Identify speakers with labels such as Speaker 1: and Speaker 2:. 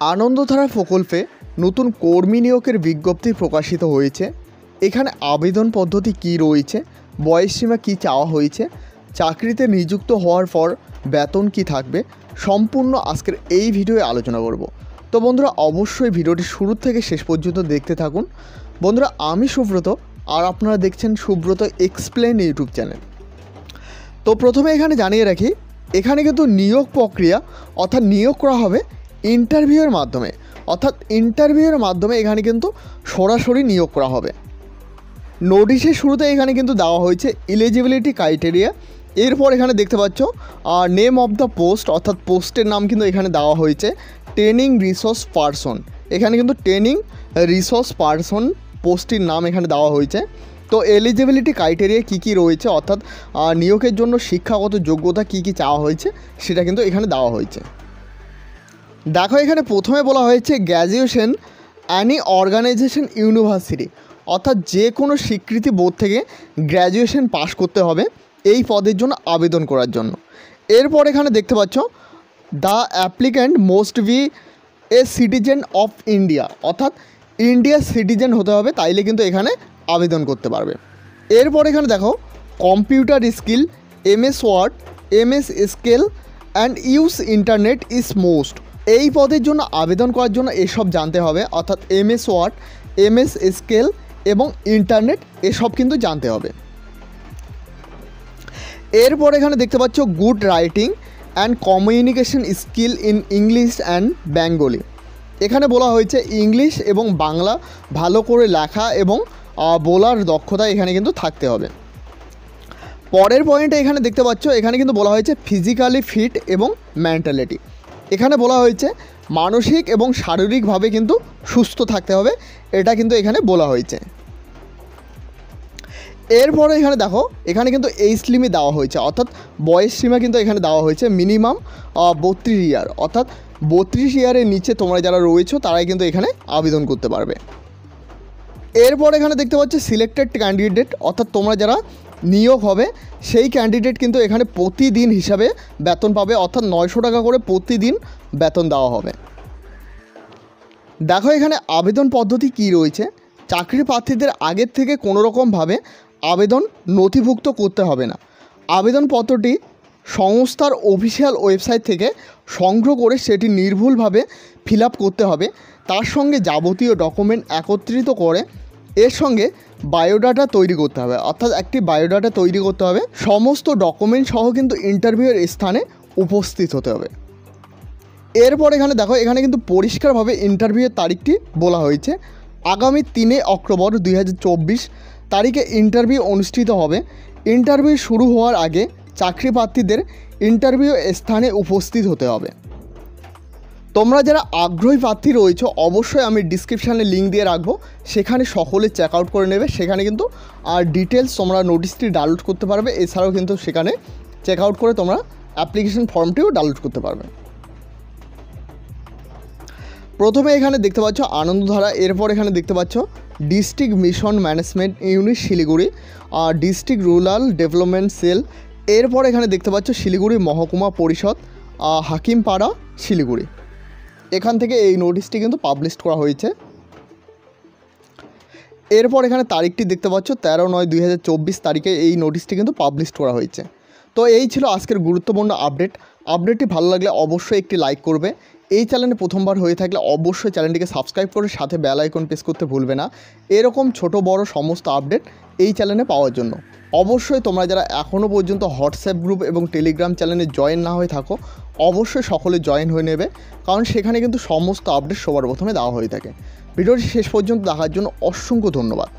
Speaker 1: আনন্দধারা প্রকল্পে নতুন কর্মী নিয়োগের বিজ্ঞপ্তি প্রকাশিত হয়েছে। এখানে আবেদন পদ্ধতি কী রয়েছে, বয়সসীমা কী চাওয়া হয়েছে, চাকরিতে নিযুক্ত হওয়ার পর বেতন কী থাকবে, সম্পূর্ণ আজকের এই ভিডিওয়ে আলোচনা করব। তো বন্ধুরা, অবশ্যই ভিডিওটি শুরু থেকে শেষ পর্যন্ত দেখতে থাকুন। বন্ধুরা, আমি সুব্রত আর আপনারা দেখছেন সুব্রত এক্সপ্লেন ইউটিউব চ্যানেল। তো প্রথমে এখানে জানিয়ে রাখি, এখানে কিন্তু নিয়োগ প্রক্রিয়া অর্থাৎ নিয়োগ করা হবে ইন্টারভিউয়ের মাধ্যমে, এখানে কিন্তু সরাসরি নিয়োগ করা হবে। নোটিশের শুরুতে এখানে কিন্তু দেওয়া হয়েছে এলিজিবিলিটি ক্রাইটেরিয়া। এরপর এখানে দেখতে পাচ্ছ নেম অফ দ্য পোস্ট, অর্থাৎ পোস্টের নাম কিন্তু এখানে দেওয়া হয়েছে ট্রেনিং রিসোর্স পারসন। এখানে কিন্তু ট্রেনিং রিসোর্স পারসন পোস্টটির নাম এখানে দেওয়া হয়েছে। তো এলিজিবিলিটি ক্রাইটেরিয়া কী কী রয়েছে, অর্থাৎ নিয়োগের জন্য শিক্ষাগত যোগ্যতা কী কী চাওয়া হয়েছে সেটা কিন্তু এখানে দেওয়া হয়েছে। দেখো, এখানে প্রথমে বলা হয়েছে গ্র্যাজুয়েশন অ্যানি অর্গানাইজেশন ইউনিভার্সিটি, অর্থাৎ যে কোনো স্বীকৃতি বোর্ড থেকে গ্র্যাজুয়েশন পাস করতে হবে এই পদের জন্য আবেদন করার জন্য। এরপর এখানে দেখতে পাচ্ছ the applicant must be a citizen of India, অর্থাৎ ইন্ডিয়ার সিটিজেন হতে হবে, তাইলে কিন্তু এখানে আবেদন করতে পারবে। এরপর এখানে দেখো computer skill, MS word, MS স্কেল and use internet is must, এই পদের জন্য আবেদন করার জন্য এসব জানতে হবে, অর্থাৎ MS ওয়ার্ড, MS স্কেল এবং ইন্টারনেট এসব কিন্তু জানতে হবে। এরপর এখানে দেখতে পাচ্ছ good writing and communication skill in English and Bengali. এখানে বলা হয়েছে ইংলিশ এবং বাংলা ভালো করে লেখা এবং বলার দক্ষতা এখানে কিন্তু থাকতে হবে। পরের পয়েন্টে এখানে দেখতে পাচ্ছ এখানে কিন্তু বলা হয়েছে ফিজিক্যালি ফিট এবং মেন্টালিটি। এখানে বলা হয়েছে মানসিক এবং শারীরিকভাবে কিন্তু সুস্থ থাকতে হবে, এটা কিন্তু এখানে বলা হয়েছে। এরপরে এখানে দেখো এখানে কিন্তু এইজ লিমিট দেওয়া হয়েছে, অর্থাৎ বয়স সীমা কিন্তু এখানে দেওয়া হয়েছে মিনিমাম 32 ইয়ার, অর্থাৎ 32 ইয়ারের নিচে তোমরা যারা রয়েছো তারাই কিন্তু এখানে আবেদন করতে পারবে। এরপর এখানে দেখতে পাচ্ছ সিলেক্টেড ক্যান্ডিডেট, অর্থাৎ তোমরা যারা নিয়োগ হবে সেই ক্যান্ডিডেট কিন্তু এখানে প্রতিদিন হিসাবে বেতন পাবে, অর্থাৎ 900 টাকা করে প্রতিদিন বেতন দেওয়া হবে। দেখো এখানে আবেদন পদ্ধতি কী রয়েছে, চাকরি প্রার্থীদের আগের থেকে কোনো রকমভাবে আবেদন নথিভুক্ত করতে হবে না। আবেদনপত্রটি সংস্থার অফিসিয়াল ওয়েবসাইট থেকে সংগ্রহ করে সেটি নির্ভুলভাবে ফিল আপ করতে হবে। তার সঙ্গে যাবতীয় ডকুমেন্ট একত্রিত করে এর সঙ্গে বায়োডাটা তৈরি করতে হবে, অর্থাৎ একটি বায়োডাটা তৈরি করতে হবে। সমস্ত ডকুমেন্ট সহ কিন্তু ইন্টারভিউয়ের স্থানে উপস্থিত হতে হবে। এরপর এখানে দেখো এখানে কিন্তু পরিষ্কারভাবে ইন্টারভিউয়ের তারিখটি বলা হয়েছে আগামী 3 অক্টোবর 2024 তারিখে ইন্টারভিউ অনুষ্ঠিত হবে। ইন্টারভিউ শুরু হওয়ার আগে চাকরি প্রার্থীদের ইন্টারভিউ স্থানে উপস্থিত হতে হবে। তোমরা যারা আগ্রহী প্রার্থী রয়েছে অবশ্যই আমি ডিসক্রিপশানে লিঙ্ক দিয়ে রাখবো, সেখানে সকলে চেক আউট করে নেবে। সেখানে কিন্তু ডিটেলস তোমরা নোটিশটি ডাউনলোড করতে পারবে, এছাড়াও কিন্তু সেখানে চেক আউট করে তোমরা অ্যাপ্লিকেশন ফর্মটিও ডাউনলোড করতে পারবে। প্রথমে এখানে দেখতে পাচ্ছ আনন্দধারা, এরপর এখানে দেখতে পাচ্ছ district mission management unit Siliguri, district rural development sell. এরপর এখানে দেখতে পাচ্ছ শিলিগুড়ি মহকুমা পরিষদ, হাকিমপাড়া শিলিগুড়ি। এখান থেকে এই নোটিশটি কিন্তু পাবলিশ করা হয়েছে। এরপর এখানে তারিখটি দেখতে পাচ্ছ 13/9/2024 তারিখে এই নোটিশটি কিন্তু পাবলিশ করা হয়েছে। তো এই ছিল আজকের গুরুত্বপূর্ণ আপডেটটি ভালো লাগলে অবশ্যই একটি লাইক করবে। এই চ্যানেলে প্রথমবার হয়ে থাকলে অবশ্যই চ্যানেলটিকে সাবস্ক্রাইব করে সাথে বেল আইকন প্রেস করতে ভুলবে না, এরকম ছোট বড় সমস্ত আপডেট এই চ্যানেলে পাওয়ার জন্য। অবশ্যই তোমরা যারা এখনও পর্যন্ত হোয়াটসঅ্যাপ গ্রুপ এবং টেলিগ্রাম চ্যানেলে জয়েন না হয়ে থাকো অবশ্যই সকলে জয়েন হয়ে নেবে, কারণ সেখানে কিন্তু সমস্ত আপডেট সবার প্রথমে দেওয়া হয়ে থাকে। ভিডিওটি শেষ পর্যন্ত দেখার জন্য অসংখ্য ধন্যবাদ।